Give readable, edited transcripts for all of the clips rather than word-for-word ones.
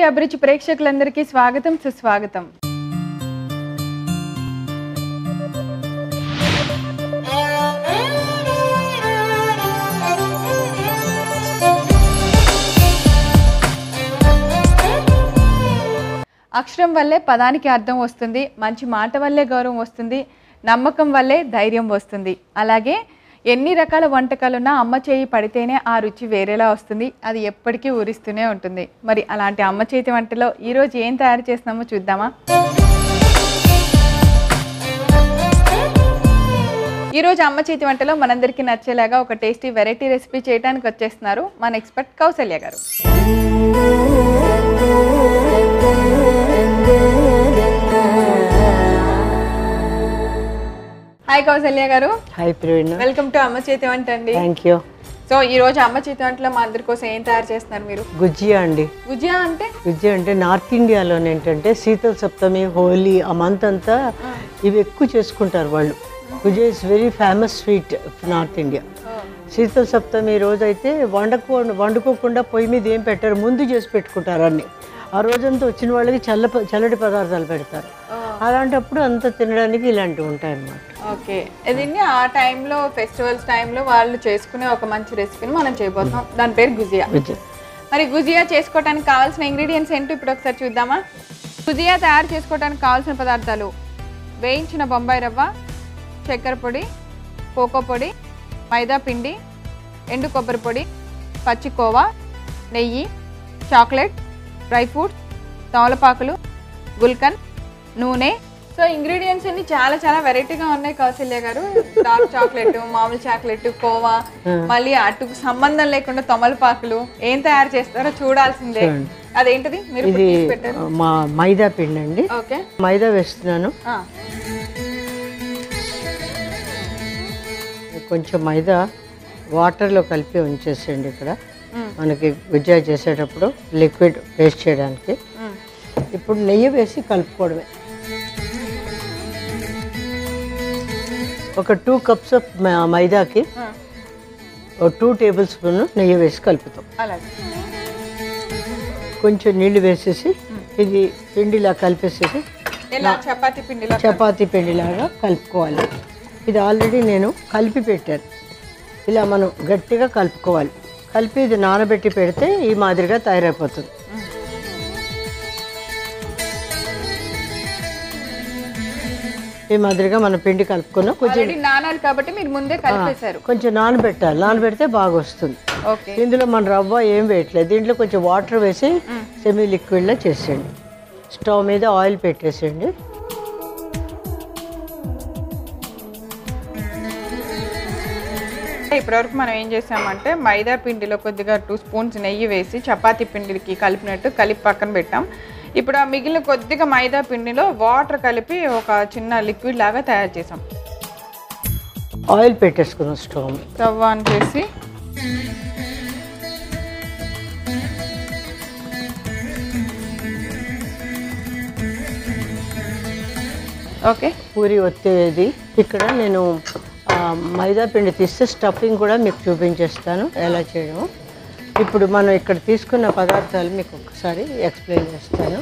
TV అభిరుచి ప్రేక్షకులందరికీ స్వాగతం సుస్వాగతం. అక్షరం వల్లే పదానికి అర్థం వస్తుంది, మంచి మాట వల్లే గౌరవం వస్తుంది, నమ్మకం వల్లే ధైర్యం వస్తుంది. అలాగే ఎన్ని రకాల వంటకాలున్నా అమ్మ చేయి పడితేనే ఆ రుచి వేరేలా వస్తుంది, అది ఎప్పటికీ ఊరిస్తూనే ఉంటుంది. మరి అలాంటి అమ్మ చేతి వంటలో ఈరోజు ఏం తయారు చేస్తున్నామో చూద్దామా? ఈరోజు అమ్మ చేతి వంటలో మనందరికీ నచ్చేలాగా ఒక టేస్టీ వెరైటీ రెసిపీ చేయడానికి వచ్చేస్తున్నారు మన ఎక్స్పర్ట్ కౌసల్య గారు. హాయ్ కౌసల్య గారు. Hi Praveena. వెల్కమ్ టు అమ్మ చేతి వంట అండి. Thank you. సో ఈ రోజు అమ్మ చేతి వంటలో మా అందరి కోసం ఏం తయారు చేస్తున్నారు మీరు? గుజియా అండి. గుజియా అంటే? గుజియా అంటే నార్త్ ఇండియాలో ఏంటంటే శీతల సప్తమి, హోలీ ఆ మంత్ అంతా ఇవి ఎక్కువ చేసుకుంటారు వాళ్ళు. Gujiya is very famous sweet north India. శీతల సప్తమి రోజు అయితే వండుకోకుండా పొయ్యి మీద ఏం పెట్టారు, ముందు చేసి పెట్టుకుంటారు అన్ని. ఆ రోజంతా వచ్చిన వాళ్ళకి చల్లటి పదార్థాలు పెడతారు. అలాంటప్పుడు అంత తినడానికి ఇలాంటివి ఉంటాయి అన్నమాట. ఓకే, దీన్ని ఆ టైంలో ఫెస్టివల్స్ టైంలో వాళ్ళు చేసుకునే ఒక మంచి రెసిపీని మనం చేయబోతున్నాం. దాని పేరు గుజియా. మరి గుజియా చేసుకోవడానికి కావాల్సిన ఇంగ్రీడియంట్స్ ఏంటో ఇప్పుడు ఒకసారి చూద్దామా? గుజియా తయారు చేసుకోవడానికి కావాల్సిన పదార్థాలు: వేయించిన బొంబాయి రవ్వ, చక్కెర పొడి, కోకో పొడి, మైదా పిండి, ఎండు కొబ్బరి పొడి, పచ్చి కోవా, నెయ్యి, చాక్లెట్, డ్రై ఫ్రూట్స్, తమలపాకులు, గుల్కన్, నూనె. సో ఇంగ్రీడియంట్స్ అన్ని చాలా చాలా వెరైటీగా ఉన్నాయి కౌసల్య గారు. డార్క్ చాక్లెట్, మామూలు చాక్లెట్, కోవా, మళ్ళీ అటుకు సంబంధం లేకుండా తమలపాకులు. ఏం తయారు చేస్తారో చూడాల్సిందే. అదేంటిది మీరు పెట్టారు? మైదా పిండి అండి. ఓకే, మైదా వేస్తున్నాను. కొంచెం మైదా వాటర్లో కలిపి ఉంచేసేయండి. ఇక్కడ మనకి గుజ్జా చేసేటప్పుడు లిక్విడ్ పేస్ట్ చేయడానికి. ఇప్పుడు నెయ్యి వేసి కలుపుకోవడమే. ఒక 2 కప్స్ ఆఫ్ మైదాకి 2 టేబుల్ స్పూన్ నెయ్యి వేసి కలుపుతాం. కొంచెం నీళ్ళు వేసేసి ఇది పిండిలా కలిపేసేసి చపాతీ పిండిలాగా కలుపుకోవాలి. ఇది ఆల్రెడీ నేను కలిపి పెట్టాను. ఇలా మనం గట్టిగా కలుపుకోవాలి. కలిపి ఇది నానబెట్టి పెడితే ఈ మాదిరిగా తయారైపోతుంది. ఈ మాదిరిగా మన పిండి కలుపుకున్నాం. కొంచెం నానాలి కాబట్టి మీరు ముందే కలిపేశారు. కొంచెం నానబెట్టాలి. నానబెడితే బాగా వస్తుంది. ఇందులో మన రవ్వ ఏం వేయట్లేదు. దీంట్లో కొంచెం వాటర్ వేసి సెమీ లిక్విడ్లో చేసేయండి. స్టవ్ మీద ఆయిల్ పెట్టేసేయండి. ఇప్పటివరకు మనం ఏం చేసామంటే మైదా పిండిలో కొద్దిగా 2 స్పూన్స్ నెయ్యి వేసి చపాతీ పిండికి కలిపినట్టు కలిపి పక్కన పెట్టాం. ఇప్పుడు ఆ మిగిలిన కొద్దిగా మైదా పిండిలో వాటర్ కలిపి ఒక చిన్న లిక్విడ్ లాగా తయారు చేసాం. ఆయిల్ పెట్టేసుకున్నాం. స్టవ్ ఆన్ చేసి ఓకే, పూరి ఒత్తేది. ఇక్కడ నేను మైదా పిండి తీస్తే స్టఫింగ్ కూడా మీకు చూపించేస్తాను ఎలా చేయడము. ఇప్పుడు మనం ఇక్కడ తీసుకున్న పదార్థాలు మీకు ఒకసారి ఎక్స్ప్లెయిన్ చేస్తాను.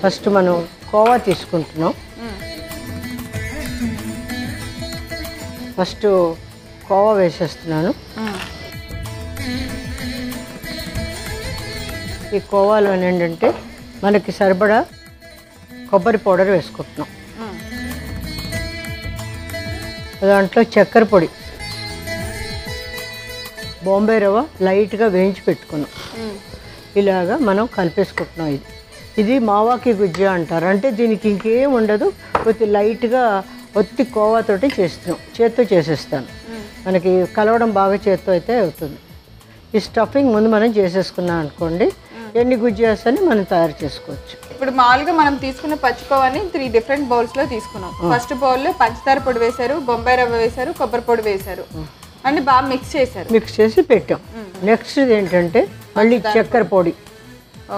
ఫస్ట్ మనం కోవా తీసుకుంటున్నాం. ఫస్ట్ కోవా వేసేస్తున్నాను. ఈ కోవాలో ఏంటంటే మనకి సరిపడా కొబ్బరి పౌడర్ వేసుకుంటున్నాం. దాంట్లో చక్కెర పొడి, బొంబాయి రవ్వ లైట్గా వేయించి పెట్టుకున్నాం. ఇలాగా మనం కలిపేసుకుంటున్నాం. ఇది మావాకి గుజ్జా అంటారు. అంటే దీనికి ఇంకేం ఉండదు, కొద్ది లైట్గా ఒత్తి కోవాతోటి చేస్తున్నాం. చేత్తో చేసేస్తాను. మనకి కలవడం బాగా చేత్తో అయితే అవుతుంది. ఈ స్టఫింగ్ ముందు మనం చేసేసుకున్నాం అనుకోండి, ఎన్ని గుజ్జాస్ అని మనం తయారు చేసుకోవచ్చు. ఇప్పుడు మామూలుగా మనం తీసుకున్న పచ్చికోవాని 3 డిఫరెంట్ బౌల్స్ లో తీసుకున్నాం. ఫస్ట్ బౌల్లో పంచదార పొడి వేశారు, బొంబాయి రవ్వ వేశారు, కొబ్బరి పొడి వేశారు, అంటే బాగా మిక్స్ చేశారు. మిక్స్ చేసి పెట్టాం. నెక్స్ట్ ఏంటంటే మళ్ళీ చక్కెర పొడి,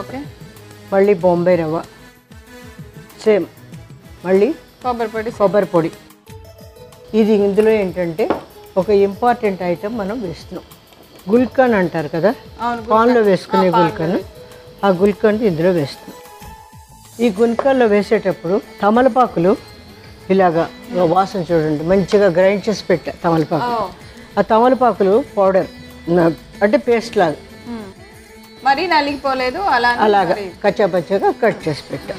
ఓకే, మళ్ళీ బొంబాయి రవ్వ, సేమ్ మళ్ళీ కొబ్బరి పొడి. ఇది ఇందులో ఏంటంటే ఒక ఇంపార్టెంట్ ఐటమ్ మనం వేస్తున్నాం. గుల్కన్ అంటారు కదా, పాన్లో వేసుకునే గుల్కన్. ఆ గుల్కండ్ ఇందులో వేస్తున్నాం. ఈ గుల్కండ్లో వేసేటప్పుడు తమలపాకులు ఇలాగా వాసన చూడండి, మంచిగా గ్రైండ్ చేసి పెట్టా తమలపాకు. ఆ తమలపాకులు పౌడర్ అంటే పేస్ట్ లాగా మరి నలిగిపోలేదు, అలాగా కచ్చాపచ్చగా కట్ చేసి పెట్టా.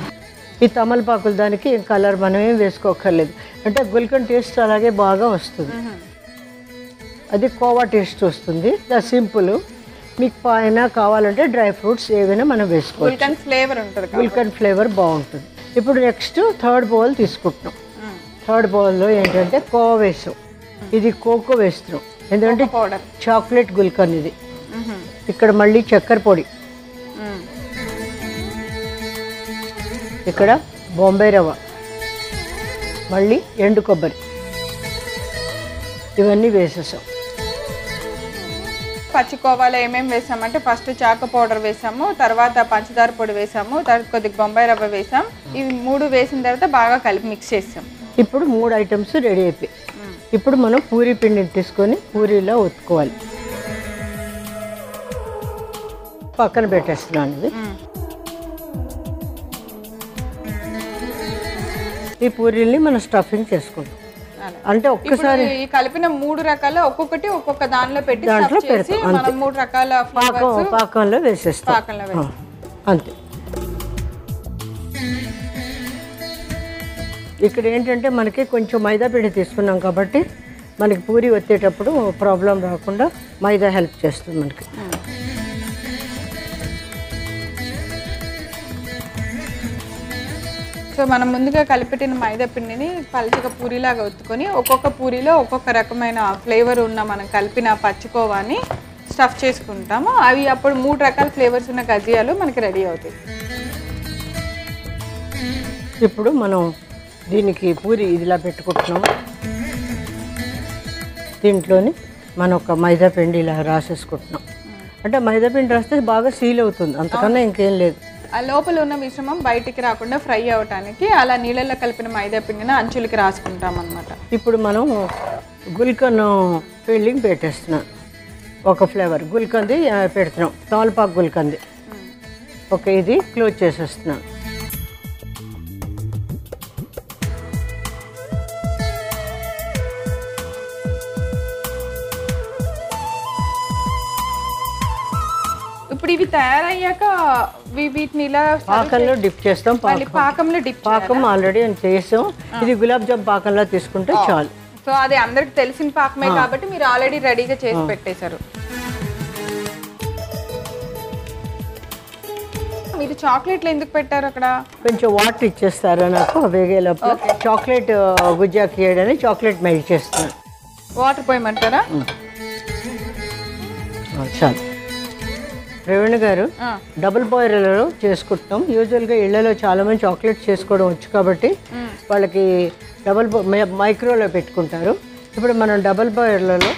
ఈ తమలపాకులు దానికి కలర్ మనం ఏం వేసుకోకర్లేదు, అంటే గుల్కండ్ టేస్ట్ అలాగే బాగా వస్తుంది. అది కోవా టేస్ట్ వస్తుంది. సింపుల్. మీకు పైన కావాలంటే డ్రై ఫ్రూట్స్ ఏవైనా మనం వేసుకోవచ్చు. గుల్కండ్ ఫ్లేవర్ ఉంటుంది, గుల్కండ్ ఫ్లేవర్ బాగుంటుంది. ఇప్పుడు నెక్స్ట్ థర్డ్ బౌల్ తీసుకుంటున్నాం. థర్డ్ బౌల్లో ఏంటంటే కోవా వేసాం, ఇది కోకో వేస్తున్నాం, ఎందుకంటే చాక్లెట్ గుల్కండ్ ఇది. ఇక్కడ మళ్ళీ చక్కెర పొడి, ఇక్కడ బొంబాయి రవ్వ, మళ్ళీ ఎండు కొబ్బరి, ఇవన్నీ వేసేసాం. పచ్చికోవాలో ఏమేమి వేసామంటే ఫస్ట్ చాక పౌడర్ వేసాము, తర్వాత పంచదార పొడి వేసాము, తర్వాత కొద్దిగా బొంబాయి రవ్వ వేసాం. ఇవి 3 వేసిన తర్వాత బాగా కలిపి మిక్స్ చేసాం. ఇప్పుడు 3 ఐటమ్స్ రెడీ అయిపోయి ఇప్పుడు మనం పూరీ పిండిని తీసుకొని పూరీలా ఒత్తుకోవాలి. పక్కన పెట్టేస్తున్నాను ఇది. ఈ పూరీల్ని మనం స్టఫింగ్ చేసుకుంటాం. అంటే ఒక్కసారి ఈ కలిపిన 3 రకాల ఒక్కొక్కటి ఒక్కొక్క దానిలో పెట్టి దాంట్లో పెడతాం. మనం 3 రకాల పాకంలో వేసేస్తాం. అంతే. ఇక్కడ ఏంటంటే మనకి కొంచెం మైదా పిండి తీసుకున్నాం కాబట్టి మనకి పూరి వచ్చేటప్పుడు ప్రాబ్లం రాకుండా మైదా హెల్ప్ చేస్తుంది మనకి. సో మనం ముందుగా కలిపెట్టిన మైదా పిండిని పలుచగా పూరిలాగా ఒత్తుకొని ఒక్కొక్క పూరిలో ఒక్కొక్క రకమైన ఫ్లేవర్ ఉన్న మనం కలిపిన పచ్చికోవాని స్టఫ్ చేసుకుంటాము. అవి అప్పుడు 3 రకాల ఫ్లేవర్స్ ఉన్న గజియాలు మనకి రెడీ అవుతాయి. ఇప్పుడు మనం దీనికి పూరి ఇదిలా పెట్టుకుంటున్నాం. దీంట్లోని మనం ఒక మైదా పిండి ఇలా రాసేసుకుంటున్నాం. అంటే మైదా పిండి రాస్తే బాగా సీల్ అవుతుంది, అంతకన్నా ఇంకేం లేదు. ఆ లోపల ఉన్న మిశ్రమం బయటికి రాకుండా ఫ్రై అవ్వటానికి అలా నీళ్ళల్లో కలిపిన మైదా పిండిని అంచులకి రాసుకుంటాం అన్నమాట. ఇప్పుడు మనం గుల్కన్ ఫిల్లింగ్ పెట్టేస్తున్నాం. ఒక ఫ్లేవర్ గుల్కంది పెడుతున్నాం, తమలపాకు గుల్కంది. ఓకే, ఇది క్లోజ్ చేసేస్తున్నాం. ఇప్పుడు ఇవి తయారయ్యాక వీటిని ఇలా పాకంలో డిప్ చేస్తాం. పాకంలో డిప్ పాకం ఆల్రెడీ చేసాం. ఇది గులాబ్ జామ్ పాకంలో తీసుకుంటే చాలు. సో అది అందరికి తెలిసిన పాకమే కాబట్టి మీరు ఆల్రెడీ రెడీగా చేసి పెట్టేశారు. మీరు చాక్లెట్లు ఎందుకు పెట్టారు అక్కడ? కొంచెం వాటర్ ఇచ్చేస్తారు నాకు వేగేలోపు. చాక్లెట్ గుజ్జాకి వేయడని చాక్లెట్ మెల్ట్ చేస్తున్నాను. వాటర్ పోయమంటారా? చాలు. ప్రవీణ్ గారు డబుల్ బాయిలర్లో చేసుకుంటున్నాం. యూజువల్గా ఇళ్లలో చాలామంది చాక్లెట్ చేసుకోవడం వచ్చు కాబట్టి వాళ్ళకి మైక్రోలో పెట్టుకుంటారు. ఇప్పుడు మనం డబుల్ బాయిలర్లో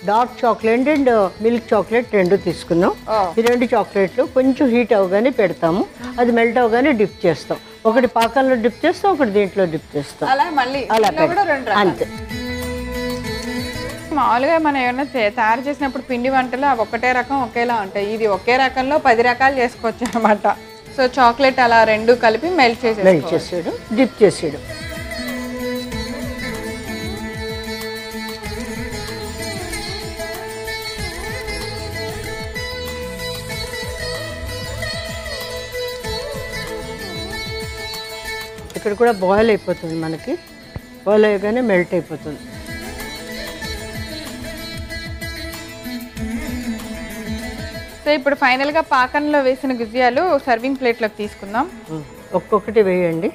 dark chocolate and milk chocolate 2 తీసుకున్నాం. ఈ 2 చాక్లెట్లు కొంచెం హీట్ అవగానే పెడతాము. అది మెల్ట్ అవగానే డిప్ చేస్తాం. ఒకటి పాకంలో డిప్ చేస్తాం, ఒకటి దీంట్లో డిప్ చేస్తాం. అలా అంతే. మామూలుగా మనం ఏమైనా తయారు చేసినప్పుడు పిండి వంటలు అవి ఒకటే రకం ఒకేలా ఉంటాయి. ఇది ఒకే రకంలో 10 రకాలు చేసుకోవచ్చు అనమాట. సో చాక్లెట్ అలా 2 కలిపి మెల్ట్ చేసేయడం, డిప్ చేసేయడం. ఇక్కడ కూడా బాయిల్ అయిపోతుంది, మనకి బాయిల్ అయ్యగానే మెల్ట్ అయిపోతుంది. సో ఇప్పుడు ఫైనల్గా పాకంలో వేసిన గుజియాలు సర్వింగ్ ప్లేట్లోకి తీసుకుందాం. ఒక్కొక్కటి వేయండి.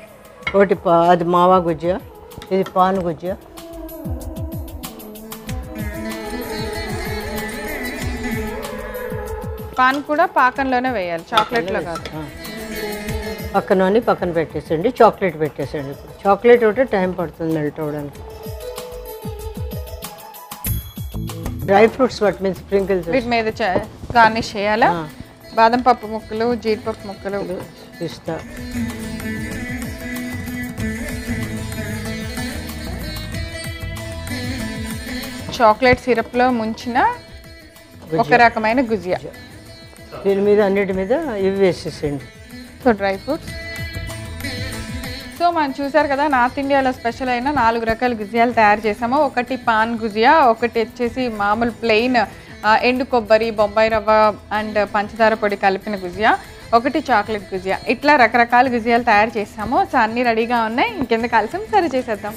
ఒకటి అది మావా గుజ్జా, ఇది పాన్ గుజ్జా. పాన్ కూడా పాకంలోనే వేయాలి, చాక్లెట్లో కాదు. పక్కన పెట్టేసండి, చాక్లెట్ పెట్టేసండి. ఇప్పుడు చాక్లెట్ ఒకటి టైం పడుతుంది మెల్ట్ అవ్వడానికి. డ్రై ఫ్రూట్స్ వాటి మీద స్ప్రింకిల్స్ వీటి మీద గార్నిష్ చేయాలా? బాదం పప్పు ముక్కలు, జీడిపప్పు ముక్కలు, పిస్తా. చాక్లెట్ సిరప్లో ముంచిన ఒక రకమైన గుజియా. దీని మీద అన్నిటి మీద ఇవి వేసేసేయండి. So dry fruits. సో మనం చూసారు కదా, నార్త్ ఇండియాలో స్పెషల్ అయిన 4 రకాల గుజియాలు తయారు చేసాము. ఒకటి పాన్ గుజియా, ఒకటి వచ్చేసి మామూలు ప్లెయిన్ ఎండు కొబ్బరి, బొంబాయి రవ్వ అండ్ పంచదార పొడి కలిపిన గుజియా, ఒకటి చాక్లెట్ గుజియా. ఇట్లా రకరకాల గుజియాలు తయారు చేసాము. సో అన్నీ రెడీగా ఉన్నాయి. ఇంకెందుకు కలిసి సర్వ్ చేసేద్దాం.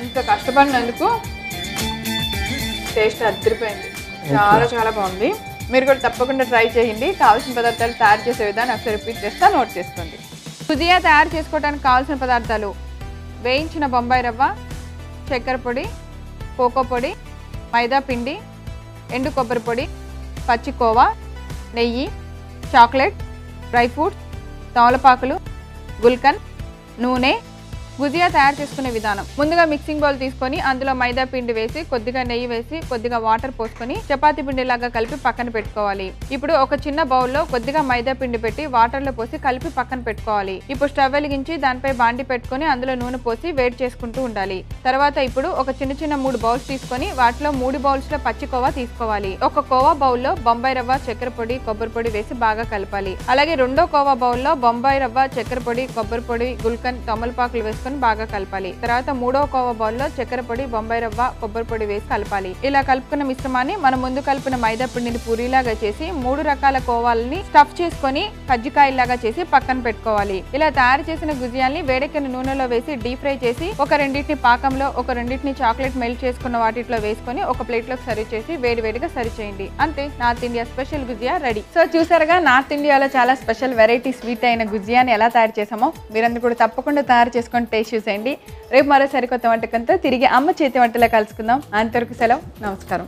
ఇంత కష్టపడినందుకు టేస్ట్ అదిరిపోయింది. చాలా చాలా బాగుంది. మీరు కూడా తప్పకుండా ట్రై చేయండి. కావాల్సిన పదార్థాలు తయారు చేసే విధానం ఒకసారి రిపీట్ చేస్తా, నోట్ చేసుకోండి. గుజియా తయారు చేసుకోవడానికి కావాల్సిన పదార్థాలు: వేయించిన బొంబాయి రవ్వ, చక్కెర పొడి, కోకో పొడి, మైదా పిండి, ఎండు కొబ్బరి పొడి, పచ్చి కోవా, నెయ్యి, చాక్లెట్, డ్రై ఫ్రూట్స్, తమలపాకులు, గుల్కన్, నూనె. గుజియా తయారు చేసుకునే విధానం: ముందుగా మిక్సింగ్ బౌల్ తీసుకొని అందులో మైదా పిండి వేసి, కొద్దిగా నెయ్యి వేసి, కొద్దిగా వాటర్ పోసుకొని చపాతీ పిండిలాగా కలిపి పక్కన పెట్టుకోవాలి. ఇప్పుడు ఒక చిన్న బౌల్లో కొద్దిగా మైదా పిండి పెట్టి వాటర్లో పోసి కలిపి పక్కన పెట్టుకోవాలి. ఇప్పుడు స్టవ్ వెలిగించి దానిపై బాండి పెట్టుకొని అందులో నూనె పోసి వేడి చేసుకుంటూ ఉండాలి. తర్వాత ఇప్పుడు ఒక చిన్న 3 బౌల్స్ తీసుకొని వాటిలో 3 బౌల్స్లో పచ్చి కోవా తీసుకోవాలి. ఒక కోవా బౌల్లో బొంబాయి రవ్వ, చక్కెర పొడి, కొబ్బరి పొడి వేసి బాగా కలపాలి. అలాగే రెండో కోవా బౌల్లో బొంబాయి రవ్వ, చక్కెర పొడి, కొబ్బరి పొడి, గుల్కన్, తమలపాకులు వేసుకొని బాగా కలపాలి. తర్వాత మూడో కోవా బౌల్లో చక్కెర పొడి, బొంబాయి రవ్వ, కొబ్బరి పొడి వేసి కలపాలి. ఇలా కలుపుకున్న మిశ్రమాన్ని మనం ముందు కలిపిన మైదా పిండిని పూరీలాగా చేసి 3 రకాల కోవాలని స్టఫ్ చేసుకొని కజ్జికాయలాగా చేసి పక్కన పెట్టుకోవాలి. ఇలా తయారు చేసిన గుజియాల్ని వేడెక్కిన నూనెలో వేసి డీప్ ఫ్రై చేసి ఒక రెండింటిని పాకంలో, ఒక రెండింటిని చాక్లెట్ మెల్ట్ చేసుకున్న వాటిలో వేసుకొని ఒక ప్లేట్లోకి సర్వ్ చేసి వేడివేడిగా సర్వ్ చేయండి. అంతే, north India special gujiya ready. So చూసారుగా, నార్త్ ఇండియాలో చాలా స్పెషల్ వెరైటీ స్వీట్ అయిన గుజియాని ఎలా తయారు చేసామో. మీరందరూ కూడా తప్పకుండా తయారు చేసుకొని టేస్ట్ చూసేయండి. రేపు మరో సరికొత్త వంటకంతో తిరిగి అమ్మ చేతి వంటలో కలుసుకుందాం. అంతవరకు సెలవు, నమస్కారం.